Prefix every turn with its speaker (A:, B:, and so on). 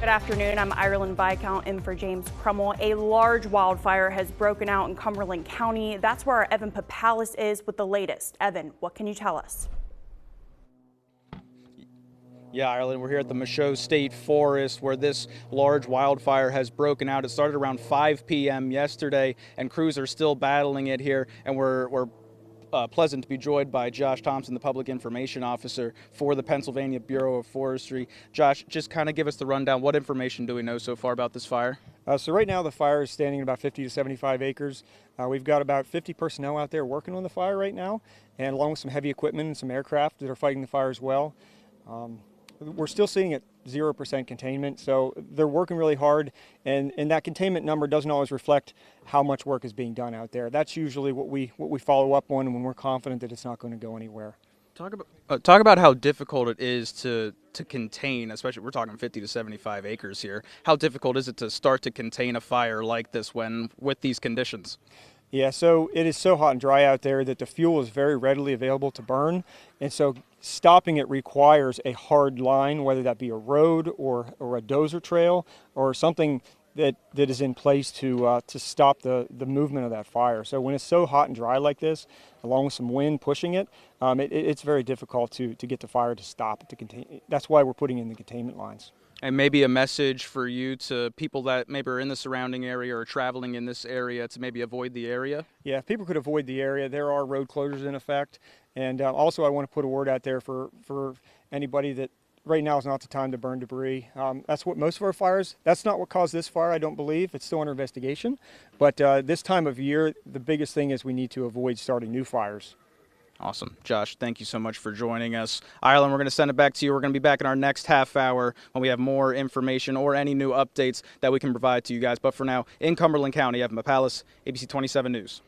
A: Good afternoon. I'm Ireland Viscount in for James Crummell. A large wildfire has broken out in Cumberland County. That's where our Evan Papalis is with the latest. Evan, what can you tell us?
B: Yeah, Ireland, we're here at the Michaux State Forest where this large wildfire has broken out. It started around 5 p.m. yesterday, and crews are still battling it here, and we're pleasant to be joined by Josh Thompson, the Public Information Officer for the Pennsylvania Bureau of Forestry. Josh, just kind of give us the rundown. What information do we know so far about this fire?
C: So right now the fire is standing at about 50 to 75 acres. We've got about 50 personnel out there working on the fire right now, and along with some heavy equipment and some aircraft that are fighting the fire as well. We're still sitting at 0% containment, so they're working really hard, and that containment number doesn't always reflect how much work is being done out there. That's usually what we follow up on when we're confident that it's not going to go anywhere.
B: Talk about how difficult it is to contain, especially we're talking 50 to 75 acres here. How difficult is it to start to contain a fire like this with these conditions?
C: Yeah, so it is so hot and dry out there that the fuel is very readily available to burn, and so stopping it requires a hard line, whether that be a road or a dozer trail or something that is in place to stop the movement of that fire. So when it's so hot and dry like this, along with some wind pushing it, it's very difficult to get the fire to stop, to contain. That's why we're putting in the containment lines.
B: And maybe a message for you to people that maybe are in the surrounding area or traveling in this area to maybe avoid the area?
C: Yeah, if people could avoid the area, there are road closures in effect. And also I want to put a word out there for anybody that right now is not the time to burn debris. That's what most of our fires, that's not what caused this fire, I don't believe. It's still under investigation. But this time of year, the biggest thing is we need to avoid starting new fires.
B: Awesome. Josh, thank you so much for joining us. Ireland, we're going to send it back to you. We're going to be back in our next half hour when we have more information or any new updates that we can provide to you guys. But for now, in Cumberland County, Evan Papalis, ABC 27 News.